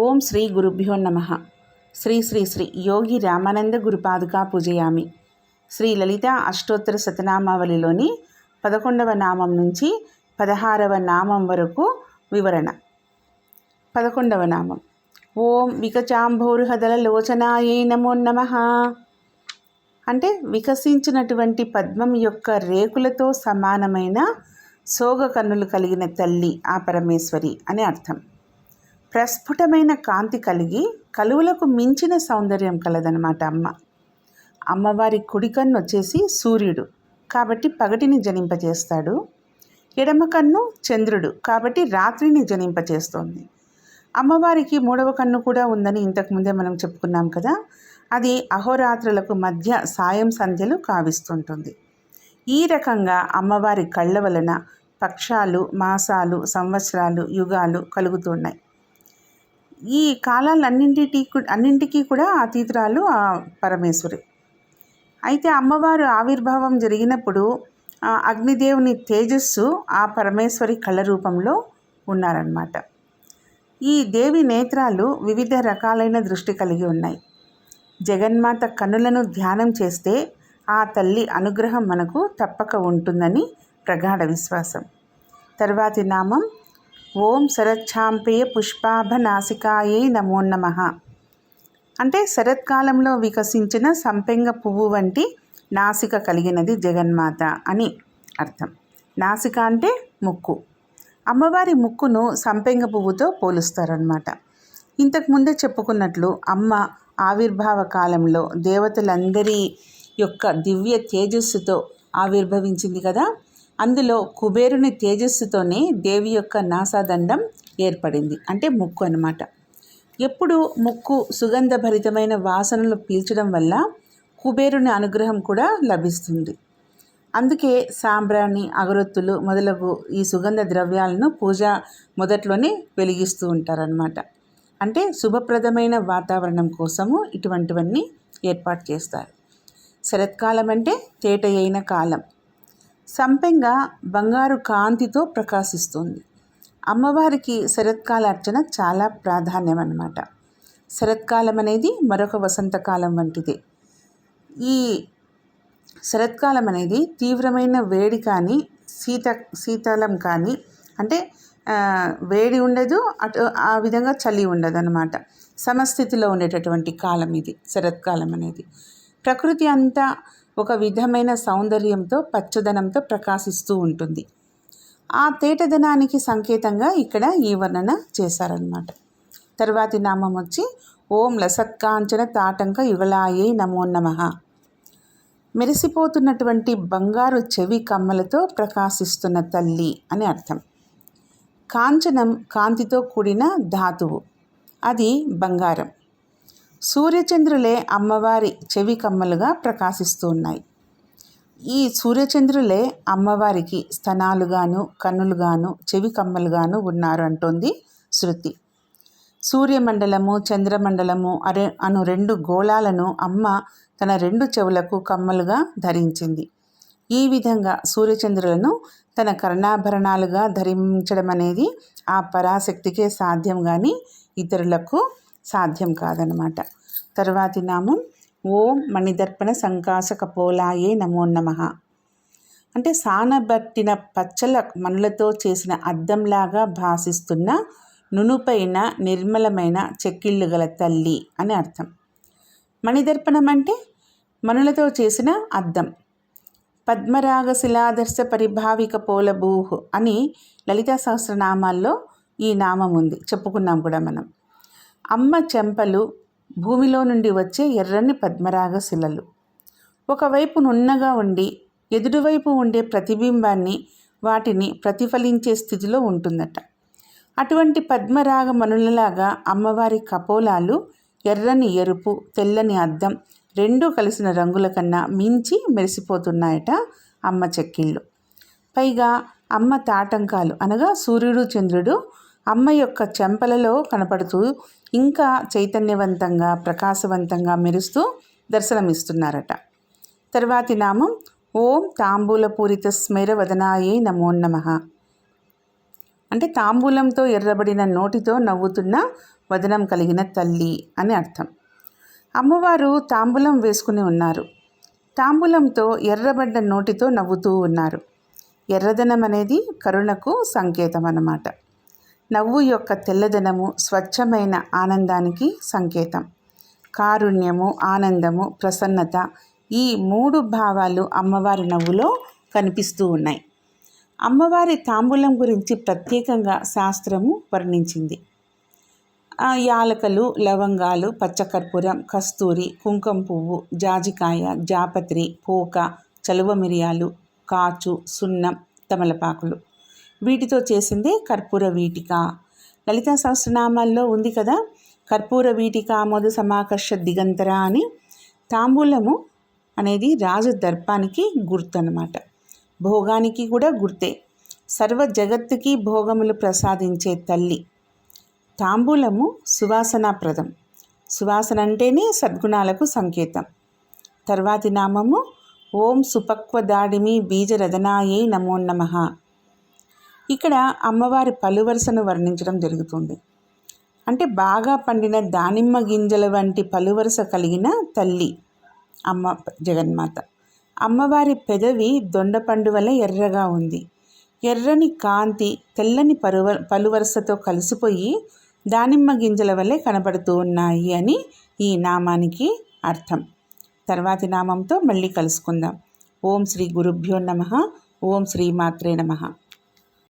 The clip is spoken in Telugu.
ఓం శ్రీ గురుభ్యో నమః. శ్రీ శ్రీ శ్రీ యోగి రామానంద గురుపాదుకా పూజయామి. శ్రీ లలిత అష్టోత్తర శతనామావళిలోని 11వ నామం నుంచి 16వ నామం వరకు వివరణ. 11వ నామం ఓం వికచాంభోరుహదల లోచనాయే నమో నమః. అంటే వికసించినటువంటి పద్మం యొక్క రేకులతో సమానమైన సోగ కన్నులు కలిగిన తల్లి ఆ పరమేశ్వరి అని అర్థం. ప్రస్ఫుటమైన కాంతి కలిగి కలువలకు మించిన సౌందర్యం కలదనమాట అమ్మవారి కుడి కన్ను వచ్చేసి సూర్యుడు కాబట్టి పగటిని జనింపచేస్తాడు. ఎడమ కన్ను చంద్రుడు కాబట్టి రాత్రిని జనింపచేస్తోంది. అమ్మవారికి మూడవ కన్ను కూడా ఉందని ఇంతకుముందే మనం చెప్పుకున్నాం కదా. అది అహోరాత్రులకు మధ్య సాయం సంధ్యలు కావిస్తుంటుంది. ఈ రకంగా అమ్మవారి కళ్ళ వలన పక్షాలు, మాసాలు, సంవత్సరాలు, యుగాలు కలుగుతున్నాయి. ఈ కాలాలన్నింటికీ కూడా అతీతురాలు ఆ పరమేశ్వరి. అయితే అమ్మవారు ఆవిర్భావం జరిగినప్పుడు అగ్నిదేవుని తేజస్సు ఆ పరమేశ్వరి కళ్ళ రూపంలో ఉన్నారన్నమాట. ఈ దేవి నేత్రాలు వివిధ రకాలైన దృష్టి కలిగి ఉన్నాయి. జగన్మాత కన్నులను ధ్యానం చేస్తే ఆ తల్లి అనుగ్రహం మనకు తప్పక ఉంటుందని ప్రగాఢ విశ్వాసం. తర్వాతి నామం ఓం శరచ్ఛాంపేయ పుష్పాభనాసికాయే నమో నమః. అంటే శరత్కాలంలో వికసించిన సంపెంగ పువ్వు వంటి నాసిక కలిగినది జగన్మాత అని అర్థం. నాసిక అంటే ముక్కు. అమ్మవారి ముక్కును సంపెంగ పువ్వుతో పోలుస్తారన్నమాట. ఇంతకుముందే చెప్పుకున్నట్లు అమ్మ ఆవిర్భావ కాలంలో దేవతలందరి యొక్క దివ్య తేజస్సుతో ఆవిర్భవించింది కదా. అందులో కుబేరుని తేజస్సుతోనే దేవి యొక్క నాసాదండం ఏర్పడింది, అంటే ముక్కు అన్నమాట. ఎప్పుడు ముక్కు సుగంధభరితమైన వాసనలు పీల్చడం వల్ల కుబేరుని అనుగ్రహం కూడా లభిస్తుంది. అందుకే సాంబ్రాణి, అగరొత్తులు మొదలగు ఈ సుగంధ ద్రవ్యాలను పూజ మొదట్లోనే వెలిగిస్తూ ఉంటారన్నమాట. అంటే శుభప్రదమైన వాతావరణం కోసము ఇటువంటివన్నీ ఏర్పాటు చేస్తారు. శరత్కాలం అంటే తేటయైన కాలం. సంపెంగ బంగారు కాంతితో ప్రకాశిస్తుంది. అమ్మవారికి శరత్కాల అర్చన చాలా ప్రాధాన్యం అన్నమాట. శరత్కాలం అనేది మరొక వసంతకాలం వంటిది. ఈ శరత్కాలం అనేది తీవ్రమైన వేడి కానీ శీతలం కానీ, అంటే వేడి ఉండదు, అటు ఆ విధంగా చలి ఉండదు అన్నమాట. సమస్థితిలో ఉండేటటువంటి కాలం ఇది శరత్కాలం అనేది. ప్రకృతి అంతా ఒక విధమైన సౌందర్యంతో, పచ్చదనంతో ప్రకాశిస్తూ ఉంటుంది. ఆ తేటదనానికి సంకేతంగా ఇక్కడ ఈ వర్ణన చేశారన్నమాట. తర్వాతి నామం వచ్చి ఓం లసత్కాంచన తాటంక యుగళాయే నమో నమః. మెరిసిపోతున్నటువంటి బంగారు చెవి కమ్మలతో ప్రకాశిస్తున్న తల్లి అని అర్థం. కాంచనం కాంతితో కూడిన ధాతువు, అది బంగారం. సూర్యచంద్రులే అమ్మవారి చెవి కమ్మలుగా ప్రకాశిస్తూ ఉన్నాయి. ఈ సూర్యచంద్రులే అమ్మవారికి స్తనాలుగాను, కన్నులుగాను, చెవి కమ్మలుగాను ఉన్నారు అంటోంది శృతి. సూర్యమండలము, చంద్రమండలము అను రెండు గోళాలను అమ్మ తన రెండు చెవులకు కమ్మలుగా ధరించింది. ఈ విధంగా సూర్యచంద్రులను తన కర్ణాభరణాలుగా ధరించడం అనేది ఆ పరాశక్తికే సాధ్యం, కానీ ఇతరులకు సాధ్యం కాదనమాట. తర్వాతి నామం ఓం మణిదర్పణ సంకాశ కపోలాయే నమో నమః. అంటే సానబట్టిన పచ్చల మనులతో చేసిన అద్దంలాగా భాసిస్తున్న నునుపైన నిర్మలమైన చెక్కిళ్ళు గల తల్లి అని అర్థం. మణిదర్పణం అంటే మనులతో చేసిన అద్దం. పద్మరాగ శిలాదర్శ పరిభావిక పోలభూహ్ అని లలితా సహస్రనామాల్లో ఈ నామం ఉంది, చెప్పుకున్నాం కూడా మనం. అమ్మ చెంపలు భూమిలో నుండి వచ్చే ఎర్రని పద్మరాగ శిలలు. ఒకవైపు నున్నగా ఉండి ఎదుటివైపు ఉండే ప్రతిబింబాన్ని, వాటిని ప్రతిఫలించే స్థితిలో ఉంటుందట. అటువంటి పద్మరాగ మనులలాగా అమ్మవారి కపోలాలు ఎర్రని ఎరుపు, తెల్లని అద్దం రెండూ కలిసిన రంగుల కన్నా మించి మెరిసిపోతున్నాయట అమ్మ చెక్కిళ్ళు. పైగా అమ్మ తాటంకాలు అనగా సూర్యుడు, చంద్రుడు అమ్మ యొక్క చెంపలలో కనపడుతూ ఇంకా చైతన్యవంతంగా, ప్రకాశవంతంగా మెరుస్తూ దర్శనమిస్తున్నారట. తర్వాతి నామం ఓం తాంబూలపూరిత స్మేర వదనాయే నమో నమః. అంటే తాంబూలంతో ఎర్రబడిన నోటితో నవ్వుతున్న వదనం కలిగిన తల్లి అని అర్థం. అమ్మవారు తాంబూలం వేసుకుని ఉన్నారు. తాంబూలంతో ఎర్రబడ్డ నోటితో నవ్వుతూ ఉన్నారు. ఎర్రదనం అనేది కరుణకు సంకేతం అన్నమాట. నవ్వు యొక్క తెల్లదనము స్వచ్ఛమైన ఆనందానికి సంకేతం. కారుణ్యము, ఆనందము, ప్రసన్నత, ఈ 3 భావాలు అమ్మవారి నవ్వులో కనిపిస్తూ ఉన్నాయి. అమ్మవారి తాంబూలం గురించి ప్రత్యేకంగా శాస్త్రము వర్ణించింది. యాలకలు, లవంగాలు, పచ్చకర్పూరం, కస్తూరి, కుంకుమ పువ్వు, జాజికాయ, జాపత్రి, పోక, చలువ మిరియాలు, కాచు, సున్నం, తమలపాకులు, వీటితో చేసిందే కర్పూర వీటిక. లలితా సహస్రనామాల్లో ఉంది కదా, కర్పూర వీటిక ఆమోద సమాకర్ష దిగంతర అని. తాంబూలము అనేది రాజు దర్పానికి గుర్తు అన్నమాట. భోగానికి కూడా గుర్తే. సర్వ జగత్తుకి భోగములు ప్రసాదించే తల్లి. తాంబూలము సువాసనాప్రదం. సువాసన అంటేనే సద్గుణాలకు సంకేతం. తర్వాతి నామము ఓం సుపక్వదాడిమి బీజరదనాయే నమో నమః. ఇక్కడ అమ్మవారి పలువరుసను వర్ణించడం జరుగుతుంది. అంటే బాగా పండిన దానిమ్మ గింజల వంటి పలువరుస కలిగిన తల్లి అమ్మ జగన్మాత. అమ్మవారి పెదవి దొండపండు వలె ఎర్రగా ఉంది. ఎర్రని కాంతి తెల్లని పలువరుసతో కలిసిపోయి దానిమ్మ గింజల వలె కనబడుతూ ఉన్నాయి అని ఈ నామానికి అర్థం. తర్వాతి నామంతో మళ్ళీ కలుసుకుందాం. ఓం శ్రీ గురుభ్యో నమః. ఓం శ్రీ మాత్రే నమః.